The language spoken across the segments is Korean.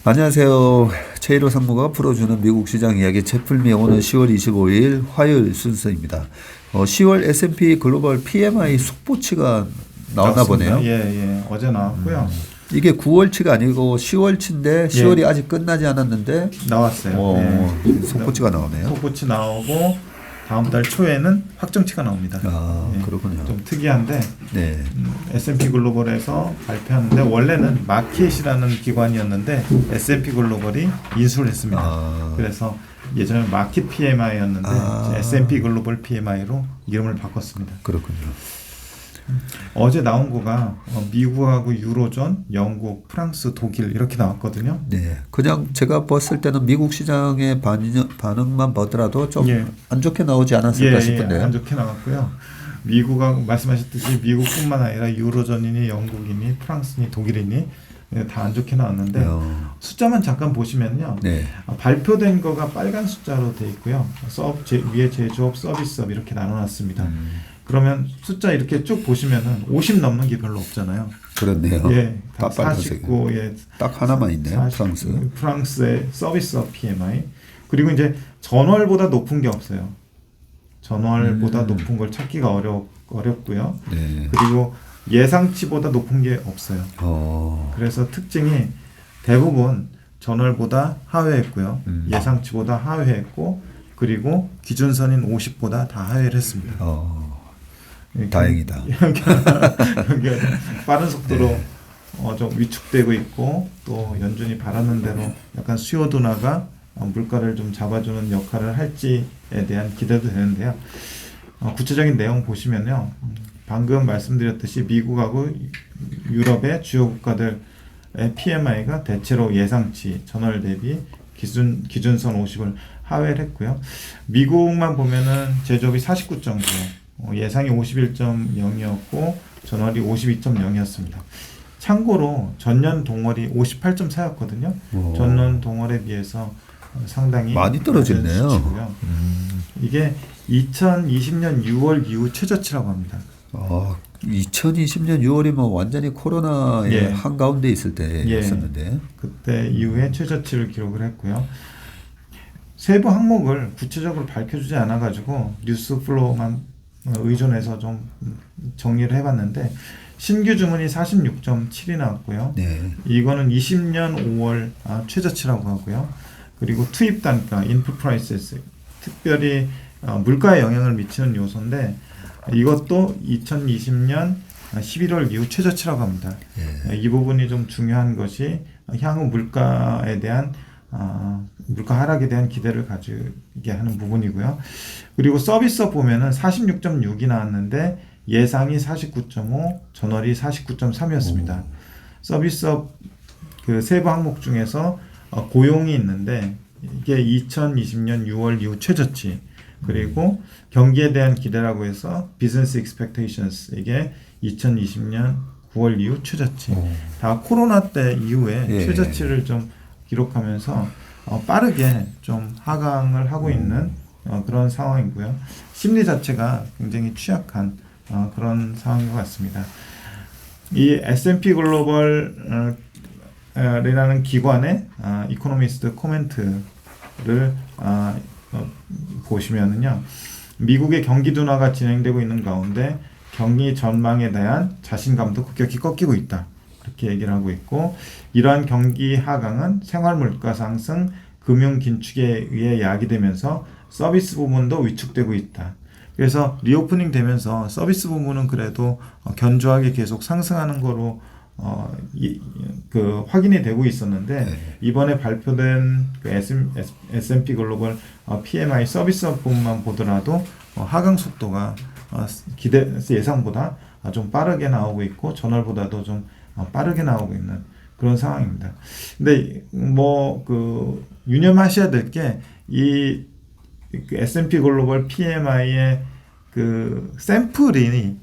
안녕하세요. 최일호 상무가 풀어주는 미국 시장 이야기 채플미 오늘 10월 25일 화요일 순서입니다. 10월 S&P 글로벌 PMI 속보치가 나왔나 보네요. 예. 어제 나왔고요. 이게 9월치가 아니고 10월치인데 10월이 아직 끝나지 않았는데 나왔어요. 속보치가 나오네요. 속보치 나오고 다음 달 초에는 확정치가 나옵니다. 그렇군요. 좀 특이한데 네. S&P 글로벌에서 발표하는데 원래는 마켓이라는 기관이었는데 S&P 글로벌이 인수를 했습니다. 그래서 예전에 마켓 PMI였는데 S&P 글로벌 PMI로 이름을 바꿨습니다. 그렇군요. 어제 나온 거가 미국하고 유로존, 영국, 프랑스, 독일 이렇게 나왔거든요. 네, 그냥 제가 봤을 때는 미국 시장의 반응만 보더라도 좀 안 좋게 나오지 않았을까 싶은데요. 안 좋게 나왔고요. 미국하고 말씀하셨듯이 미국뿐만 아니라 유로존이니 영국이니 프랑스니 독일이니 다 안 좋게 나왔는데 숫자만 잠깐 보시면요. 발표된 거가 빨간 숫자로 돼 있고요. 위에 제조업, 서비스업 이렇게 나눠놨습니다. 그러면 숫자 이렇게 쭉 보시면은 50 넘는 게 별로 없잖아요. 그렇네요. 다 49, 딱 하나만 있네요. 40, 프랑스의 서비스업 PMI. 그리고 이제 전월보다 높은 게 없어요. 전월보다 높은 걸 찾기가 어렵고요. 그리고 예상치보다 높은 게 없어요. 그래서 특징이 대부분 전월보다 하회했고요. 예상치보다 하회했고, 그리고 기준선인 50보다 다 하회를 했습니다. 다행이다. 빠른 속도로 좀 위축되고 있고 또 연준이 바라는 대로 약간 수요 둔화가 물가를 좀 잡아주는 역할을 할지에 대한 기대도 되는데요. 구체적인 내용 보시면요. 방금 말씀드렸듯이 미국하고 유럽의 주요 국가들의 PMI가 대체로 예상치 전월 대비 기준선 50을 하회를 했고요. 미국만 보면은 제조업이 49.9, 예상이 51.0이었고 전월이 52.0이었습니다. 참고로 전년 동월이 58.4였거든요. 전년 동월에 비해서 상당히 많이 떨어졌네요. 이게 2020년 6월 이후 최저치라고 합니다. 2020년 6월이면 완전히 코로나의 한가운데 있을 때였었는데 그때 이후에 최저치를 기록을 했고요. 세부 항목을 구체적으로 밝혀주지 않아가지고 뉴스 플로우만 의존해서 좀 정리를 해봤는데 신규 주문이 46.7이 나왔고요. 이거는 20년 5월 최저치라고 하고요. 그리고 투입 단가, 인풋 프라이세스, 특별히 물가에 영향을 미치는 요소인데 이것도 2020년 11월 이후 최저치라고 합니다. 이 부분이 좀 중요한 것이 향후 물가에 대한 물가 하락에 대한 기대를 가지게 하는 부분이고요. 그리고 서비스업 보면은 46.6이 나왔는데 예상이 49.5, 전월이 49.3이었습니다. 서비스업 그 세부 항목 중에서 고용이 있는데 이게 2020년 6월 이후 최저치, 그리고 경기에 대한 기대라고 해서 비즈니스 익스펙테이션스 이게 2020년 9월 이후 최저치. 다 코로나 때 이후에 최저치를 좀 기록하면서 빠르게 좀 하강을 하고 있는 그런 상황이고요. 심리 자체가 굉장히 취약한 그런 상황인 것 같습니다. 이 S&P 글로벌 이라는 기관의 이코노미스트 코멘트를 보시면은요, 미국의 경기 둔화가 진행되고 있는 가운데 경기 전망에 대한 자신감도 급격히 꺾이고 있다. 이렇게 얘기를 하고 있고, 이러한 경기 하강은 생활 물가 상승, 금융 긴축에 의해 야기되면서 서비스 부문도 위축되고 있다. 그래서 리오프닝 되면서 서비스 부문은 그래도 견조하게 계속 상승하는 거로 확인이 되고 있었는데 이번에 발표된 그 S&P 글로벌 PMI 서비스 부분만 보더라도 하강 속도가 예상보다 좀 빠르게 나오고 있고 전월보다도 좀 빠르게 나오고 있는 그런 상황입니다. 근데 유념하셔야 될 게 이 S&P 글로벌 PMI의 그 샘플이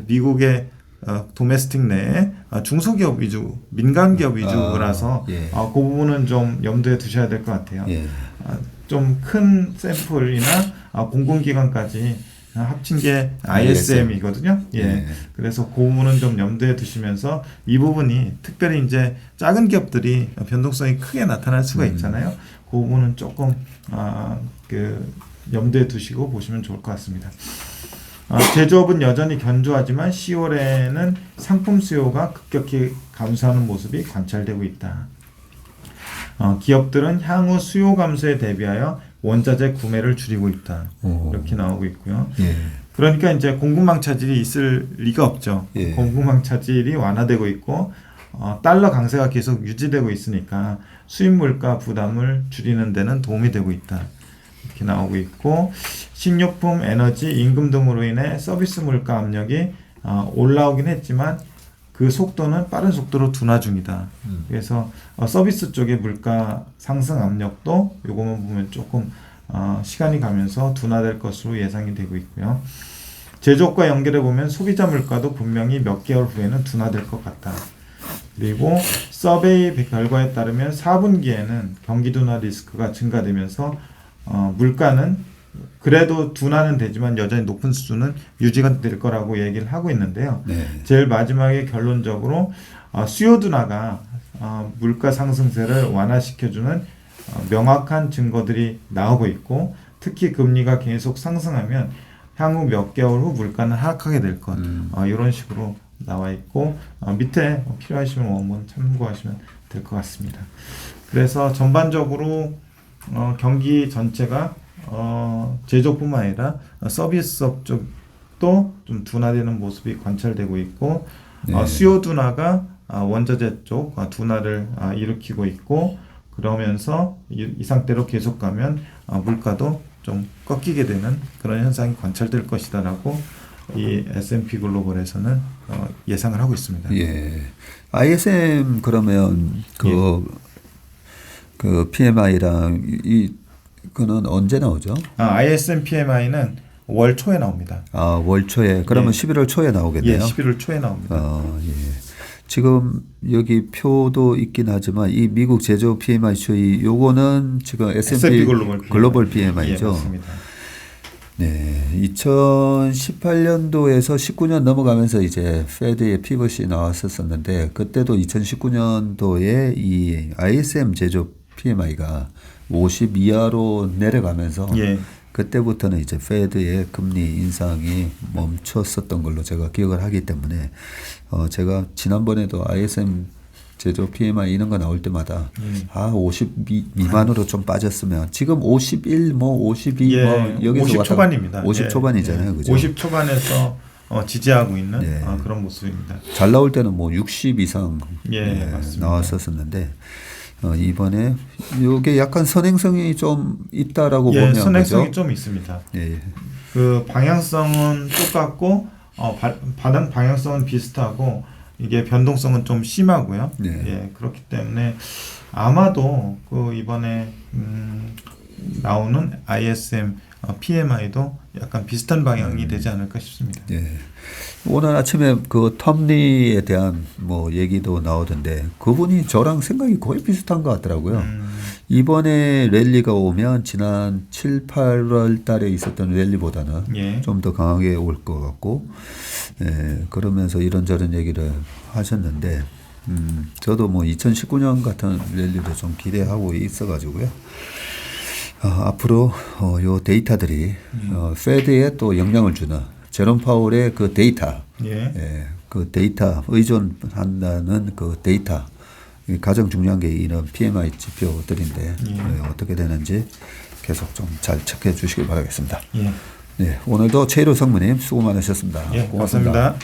미국의 도메스틱 내에 중소기업 위주, 민간기업 위주라서 그 부분은 좀 염두에 두셔야 될 것 같아요. 좀 큰 샘플이나 공공기관까지 합친 게 ISM이거든요. 예. 네. 그래서 그 부분은 좀 염두에 두시면서 이 부분이 특별히 이제 작은 기업들이 변동성이 크게 나타날 수가 있잖아요. 그 부분은 조금 그 염두에 두시고 보시면 좋을 것 같습니다. 제조업은 여전히 견조하지만 10월에는 상품 수요가 급격히 감소하는 모습이 관찰되고 있다. 기업들은 향후 수요 감소에 대비하여 원자재 구매를 줄이고 있다. 이렇게 나오고 있고요. 예. 그러니까 이제 공급망 차질이 있을 리가 없죠. 예. 공급망 차질이 완화되고 있고 달러 강세가 계속 유지되고 있으니까 수입 물가 부담을 줄이는 데는 도움이 되고 있다. 이렇게 나오고 있고 식료품, 에너지, 임금 등으로 인해 서비스 물가 압력이 올라오긴 했지만 그 속도는 빠른 속도로 둔화 중이다. 그래서 서비스 쪽의 물가 상승 압력도 요거만 보면 조금 시간이 가면서 둔화될 것으로 예상이 되고 있고요. 제조업과 연결해 보면 소비자 물가도 분명히 몇 개월 후에는 둔화될 것 같다. 그리고 서베이 결과에 따르면 4분기에는 경기 둔화 리스크가 증가되면서 물가는 그래도 둔화는 되지만 여전히 높은 수준은 유지가 될 거라고 얘기를 하고 있는데요. 네. 제일 마지막에 결론적으로 수요 둔화가 물가 상승세를 완화시켜주는 명확한 증거들이 나오고 있고 특히 금리가 계속 상승하면 향후 몇 개월 후 물가는 하락하게 될 것. 이런 식으로 나와 있고 밑에 필요하시면 원문 참고하시면 될 것 같습니다. 그래서 전반적으로 경기 전체가 제조뿐만 아니라 서비스업 쪽도 좀 둔화되는 모습이 관찰되고 있고 네. 수요 둔화가 원자재 쪽 둔화를 일으키고 있고 그러면서 이 상태로 계속 가면 물가도 좀 꺾이게 되는 그런 현상이 관찰될 것이다라고 이 S&P 글로벌에서는 예상을 하고 있습니다. 예. ISM 그러면 그 PMI랑 그는 언제 나오죠? ISM PMI는 월 초에 나옵니다. 월 초에. 그러면 예. 11월 초에 나오겠네요. 예, 11월 초에 나옵니다. 예. 지금 여기 표도 있긴 하지만 이 미국 제조 PMI 추이 요거는 지금 S&P 글로벌 PMI죠. 예, 맞습니다. 네, 2018년도에서 19년 넘어가면서 이제 페드의 피벗이 나왔었는데 그때도 2019년도에 이 ISM 제조 PMI가 50 이하로 내려가면서 예. 그때부터는 이제 페드의 금리 인상이 멈췄었던 걸로 제가 기억을 하기 때문에 제가 지난번에도 ISM 제조 PMI 이런 거 나올 때마다 50 미만으로 좀 빠졌으면 지금 51 뭐 52 예, 뭐 여기서 50 초반입니다. 50 예, 초반이잖아요. 예. 그죠? 50 초반에서 지지하고 있는 예. 그런 모습입니다. 잘 나올 때는 뭐 60 이상 예, 맞습니다. 나왔었는데 이번에 이게 약간 선행성이 좀 있다라고 예, 보면 선행성이 그죠? 좀 있습니다. 예. 그 방향성은 똑같고 방향성은 비슷하고 이게 변동성은 좀 심하고요. 네. 예, 그렇기 때문에 아마도 그 이번에 나오는 ISM PMI도 약간 비슷한 방향이 되지 않을까 싶습니다. 예. 오늘 아침에 그 텀리에 대한 뭐 얘기도 나오던데 그분이 저랑 생각이 거의 비슷한 것 같더라고요. 이번에 랠리가 오면 지난 7, 8월 달에 있었던 랠리보다는 예. 좀 더 강하게 올 것 같고, 그러면서 이런저런 얘기를 하셨는데, 저도 뭐 2019년 같은 랠리도 좀 기대하고 있어가지고요. 앞으로 요 데이터들이 페드에 또 영향을 주는 제롬 파월의 그 데이터, 예. 그 데이터 의존한다는 그 데이터 가장 중요한 게 이런 PMI 지표들인데 어떻게 되는지 계속 좀 잘 체크해 주시길 바라겠습니다. 예. 네, 오늘도 최일호 성무님 수고 많으셨습니다. 예, 고맙습니다.